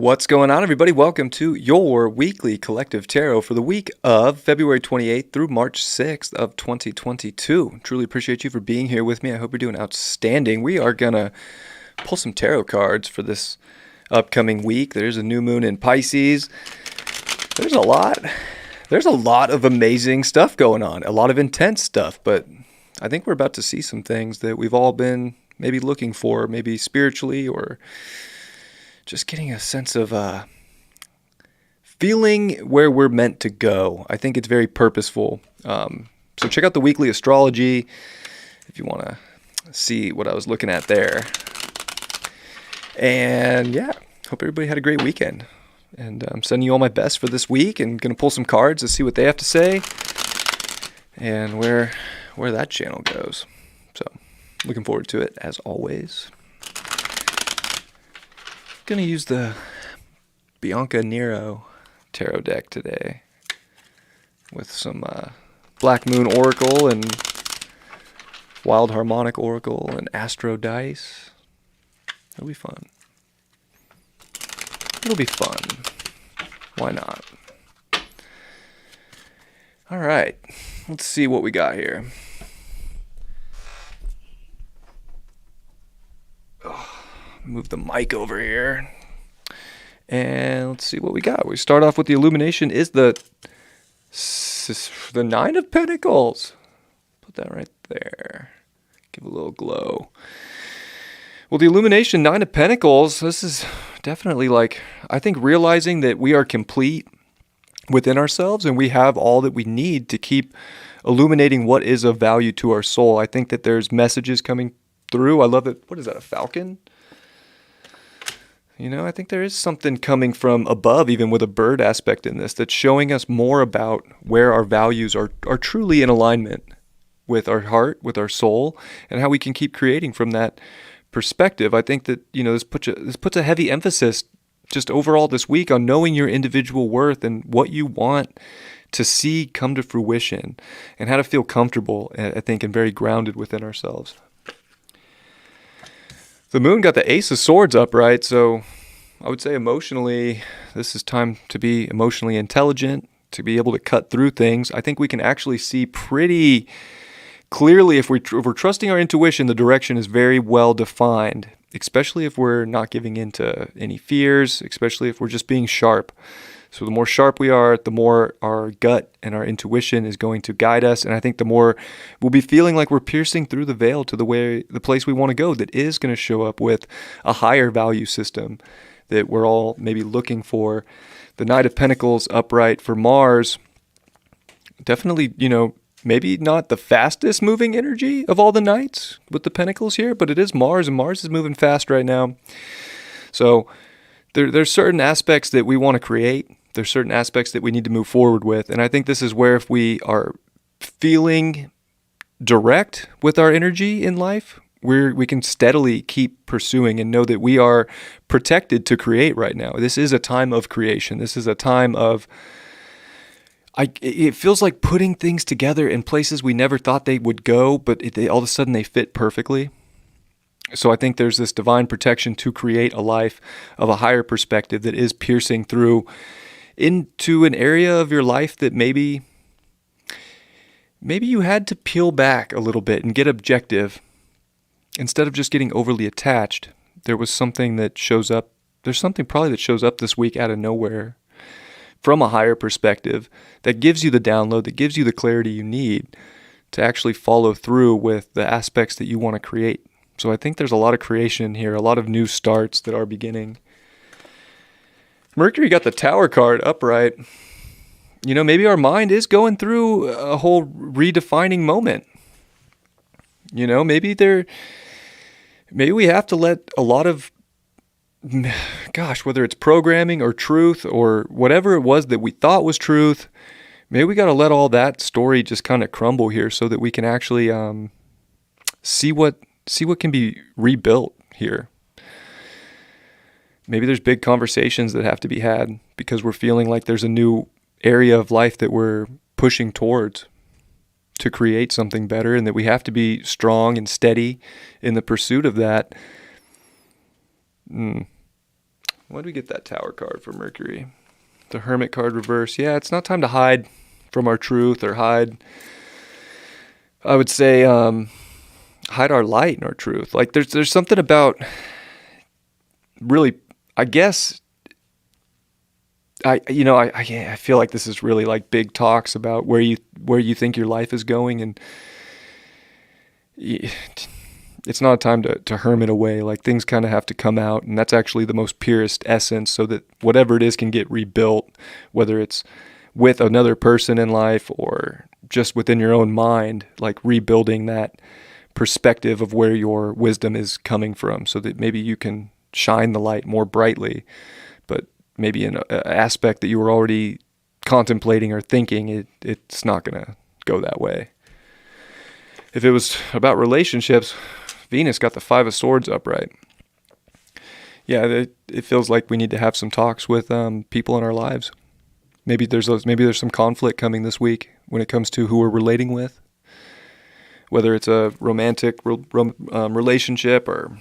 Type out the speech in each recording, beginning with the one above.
What's going on, everybody? Welcome to your weekly collective tarot for the week of February 28th through March 6th of 2022. Truly appreciate you for being here with me. I hope you're doing outstanding. We are going to pull some tarot cards for this upcoming week. There's a new moon in Pisces. There's a lot of amazing stuff going on, a lot of intense stuff, but I think we're about to see some things that we've all been maybe looking for, maybe spiritually or just getting a sense of feeling where we're meant to go. I think it's very purposeful. So check out the weekly astrology if you want to see what I was looking at there. And yeah, hope everybody had a great weekend. And I'm sending you all my best for this week and going to pull some cards to see what they have to say and where that channel goes. So looking forward to it as always. Going to use the Bianca Nero tarot deck today with some Black Moon Oracle and Wild Harmonic Oracle and Astro Dice. It'll be fun. It'll be fun. Why not? All right. Let's see what we got here. Move the mic over here. And let's see what we got. We start off with the illumination is the Nine of Pentacles. Put that right there. Give a little glow. Well, the illumination, Nine of Pentacles, this is definitely I think realizing that we are complete within ourselves and we have all that we need to keep illuminating what is of value to our soul. I think that there's messages coming through. I love it. What is that, a falcon? I think there is something coming from above, even with a bird aspect in this, that's showing us more about where our values are truly in alignment with our heart, with our soul, and how we can keep creating from that perspective. I think that, this puts a heavy emphasis just overall this week on knowing your individual worth and what you want to see come to fruition and how to feel comfortable, I think, and very grounded within ourselves. The moon got the Ace of Swords upright, so I would say emotionally, this is time to be emotionally intelligent, to be able to cut through things. I think we can actually see pretty clearly if we're trusting our intuition, the direction is very well defined, especially if we're not giving in to any fears, especially if we're just being sharp. So the more sharp we are, the more our gut and our intuition is going to guide us. And I think the more we'll be feeling like we're piercing through the veil to the place we want to go, that is going to show up with a higher value system that we're all maybe looking for. The Knight of Pentacles upright for Mars, definitely, maybe not the fastest moving energy of all the knights with the pentacles here, but it is Mars, and Mars is moving fast right now. So there's certain aspects that we want to create. There's certain aspects that we need to move forward with. And I think this is where if we are feeling direct with our energy in life, we can steadily keep pursuing and know that we are protected to create right now. This is a time of creation. This is a time of, it feels like putting things together in places we never thought they would go, but all of a sudden they fit perfectly. So I think there's this divine protection to create a life of a higher perspective that is piercing through into an area of your life that maybe you had to peel back a little bit and get objective. Instead of just getting overly attached, there was something that shows up. There's something probably that shows up this week out of nowhere from a higher perspective that gives you the download, that gives you the clarity you need to actually follow through with the aspects that you want to create. So I think there's a lot of creation here, a lot of new starts that are beginning. Mercury got the Tower card upright. Maybe our mind is going through a whole redefining moment. Maybe we have to let a lot of, whether it's programming or truth or whatever it was that we thought was truth, maybe we got to let all that story just kind of crumble here so that we can actually see what can be rebuilt here. Maybe there's big conversations that have to be had because we're feeling like there's a new area of life that we're pushing towards to create something better, and that we have to be strong and steady in the pursuit of that. Why do we get that Tower card for Mercury? The Hermit card reverse. Yeah, it's not time to hide from our truth or hide, I would say, hide our light and our truth. Like there's something about really, I guess, I feel like this is really like big talks about where you think your life is going, and it's not a time to hermit away. Like things kind of have to come out, and that's actually the most purest essence, so that whatever it is can get rebuilt, whether it's with another person in life or just within your own mind, like rebuilding that perspective of where your wisdom is coming from, so that maybe you can shine the light more brightly. But maybe in an aspect that you were already contemplating or thinking, it's not going to go that way. If it was about relationships, Venus got the Five of Swords upright. Yeah, it feels like we need to have some talks with people in our lives. Maybe there's some conflict coming this week when it comes to who we're relating with, whether it's a romantic relationship or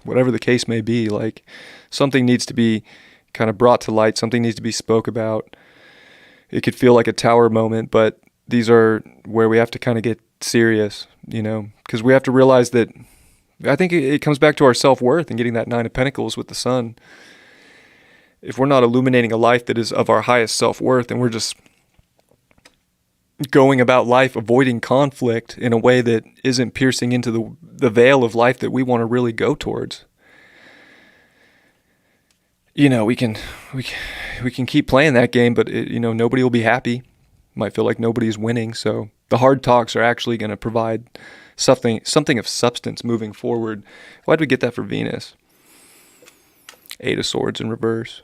whatever the case may be. Like something needs to be kind of brought to light. Something needs to be spoke about. It could feel like a Tower moment, but these are where we have to kind of get serious, because we have to realize that I think it comes back to our self-worth and getting that Nine of Pentacles with the Sun. If we're not illuminating a life that is of our highest self-worth, and we're just going about life avoiding conflict in a way that isn't piercing into the veil of life that we want to really go towards, we can keep playing that game, but nobody will be happy. Might feel like nobody's winning. So the hard talks are actually going to provide something of substance moving forward. Why'd we get that for Venus? Eight of Swords in reverse.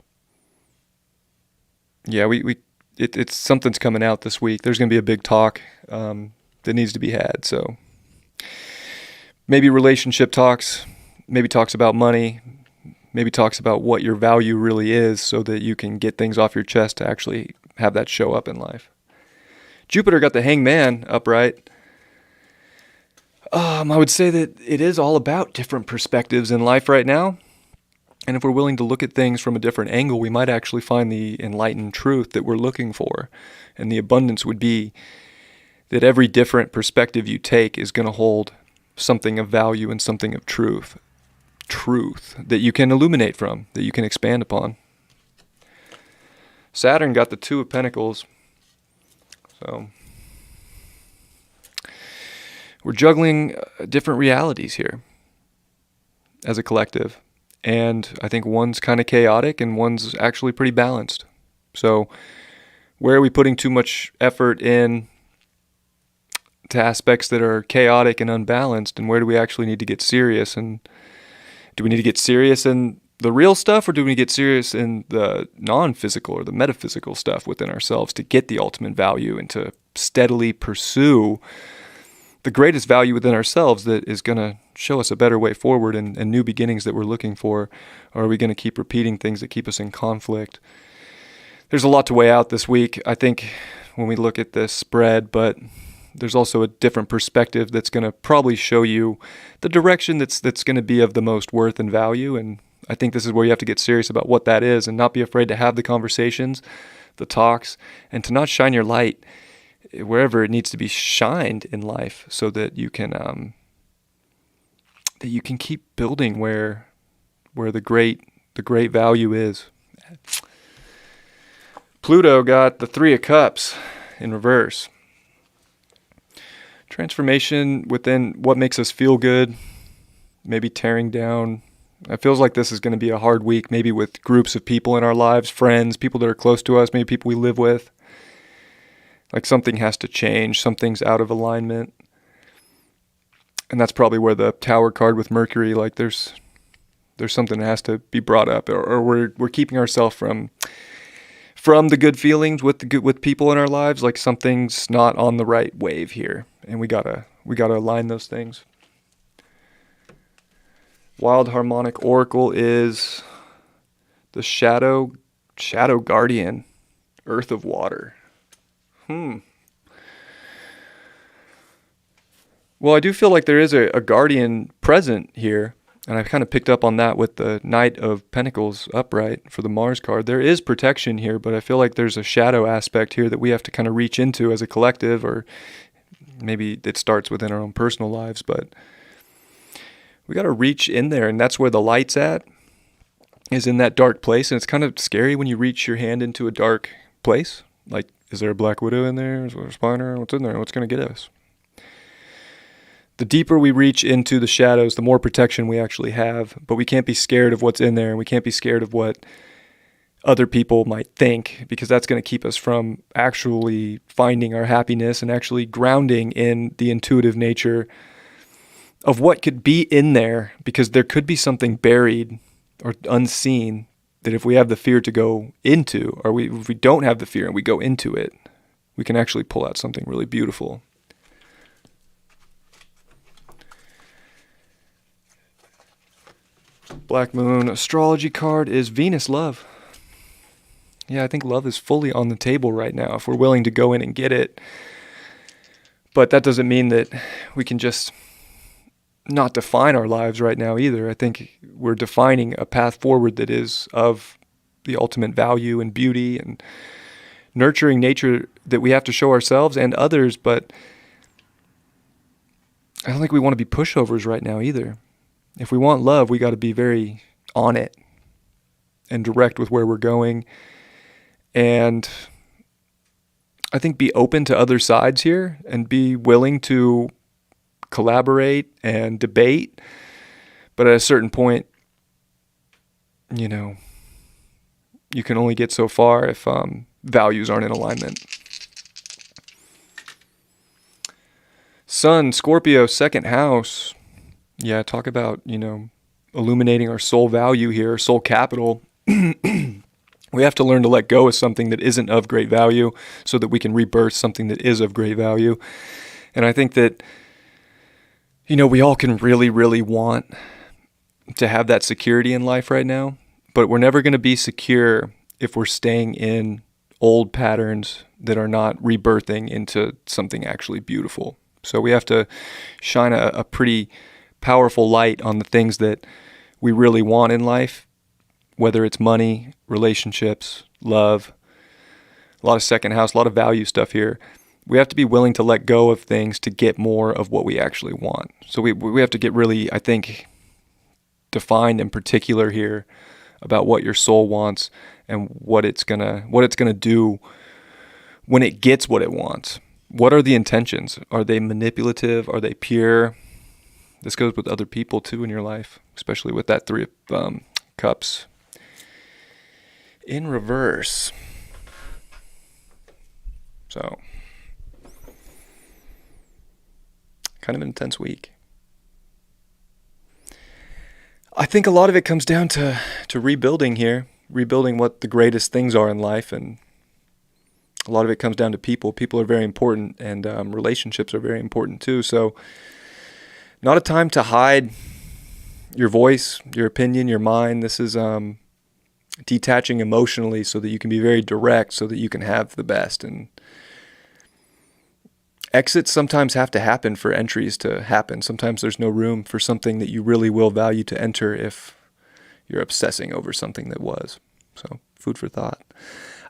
Yeah, it's something's coming out this week. There's going to be a big talk that needs to be had. So maybe relationship talks, maybe talks about money, maybe talks about what your value really is, so that you can get things off your chest to actually have that show up in life. Jupiter got the Hangman upright. I would say that it is all about different perspectives in life right now. And if we're willing to look at things from a different angle, we might actually find the enlightened truth that we're looking for. And the abundance would be that every different perspective you take is going to hold something of value and something of truth that you can illuminate from, that you can expand upon. Saturn got the Two of Pentacles. So we're juggling different realities here as a collective. And I think one's kind of chaotic and one's actually pretty balanced. So where are we putting too much effort in to aspects that are chaotic and unbalanced? And where do we actually need to get serious? And do we need to get serious in the real stuff, or do we get serious in the non-physical or the metaphysical stuff within ourselves to get the ultimate value and to steadily pursue the greatest value within ourselves that is going to show us a better way forward and new beginnings that we're looking for? Or are we going to keep repeating things that keep us in conflict? There's a lot to weigh out this week, I think, when we look at this spread, but there's also a different perspective that's going to probably show you the direction that's going to be of the most worth and value. And I think this is where you have to get serious about what that is and not be afraid to have the conversations, the talks, and to not shine your light wherever it needs to be shined in life, so that you can keep building where the great value is. Pluto got the Three of Cups in reverse. Transformation within what makes us feel good, maybe tearing down. It feels like this is going to be a hard week, maybe with groups of people in our lives, friends, people that are close to us, maybe people we live with. Like something has to change, something's out of alignment. And that's probably where the Tower card with Mercury, like there's something that has to be brought up, or we're keeping ourselves from the good feelings with people in our lives. Like something's not on the right wave here, and we gotta align those things. Wild Harmonic Oracle is the Shadow Guardian, Earth of Water. Well, I do feel like there is a guardian present here, And I kind of picked up on that with the Knight of Pentacles upright for the Mars card. There is protection here, but I feel like there's a shadow aspect here that we have to kind of reach into as a collective, or maybe it starts within our own personal lives, but we got to reach in there, and that's where the light's at, is in that dark place. And it's kind of scary when you reach your hand into a dark place. Like, is there a Black Widow in there? Is there a Spiner? What's in there? What's going to get us? The deeper we reach into the shadows, the more protection we actually have. But we can't be scared of what's in there, and we can't be scared of what other people might think, because that's going to keep us from actually finding our happiness and actually grounding in the intuitive nature of what could be in there, because there could be something buried or unseen that if we have the fear to go into, or if we don't have the fear and we go into it, we can actually pull out something really beautiful. Black Moon astrology card is Venus love. Yeah, I think love is fully on the table right now if we're willing to go in and get it. But that doesn't mean that we can just not define our lives right now either. I think we're defining a path forward that is of the ultimate value and beauty and nurturing nature that we have to show ourselves and others. But I don't think we want to be pushovers right now either. If we want love, we got to be very on it and direct with where we're going. And I think be open to other sides here and be willing to collaborate and debate. But at a certain point, you can only get so far if values aren't in alignment. Sun, Scorpio, second house. Yeah, talk about, illuminating our soul value here, soul capital. We have to learn to let go of something that isn't of great value so that we can rebirth something that is of great value. And I think that, we all can really, really want to have that security in life right now, but we're never going to be secure if we're staying in old patterns that are not rebirthing into something actually beautiful. So we have to shine a pretty powerful light on the things that we really want in life, whether it's money, relationships, love, a lot of second house, a lot of value stuff here. We have to be willing to let go of things to get more of what we actually want. So we have to get really, I think, defined and particular here about what your soul wants and what it's gonna do when it gets what it wants. What are the intentions? Are they manipulative? Are they pure? This goes with other people too in your life, especially with that Three of Cups in reverse. So, kind of an intense week. I think a lot of it comes down to rebuilding here, rebuilding what the greatest things are in life, and a lot of it comes down to people. People are very important, and relationships are very important too. So, not a time to hide your voice, your opinion, your mind. This is detaching emotionally so that you can be very direct, so that you can have the best. And exits sometimes have to happen for entries to happen. Sometimes there's no room for something that you really will value to enter if you're obsessing over something that was. So, food for thought.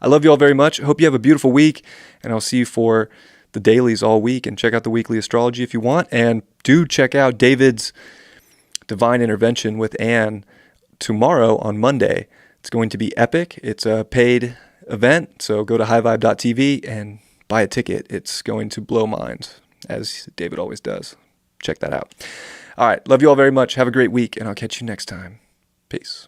I love you all very much. I hope you have a beautiful week, and I'll see you for the dailies all week, and check out the weekly astrology if you want. And do check out David's Divine Intervention with Anne tomorrow on Monday. It's going to be epic. It's a paid event, so go to highvibe.tv and buy a ticket. It's going to blow minds, as David always does. Check that out. All right, love you all very much. Have a great week, and I'll catch you next time. Peace.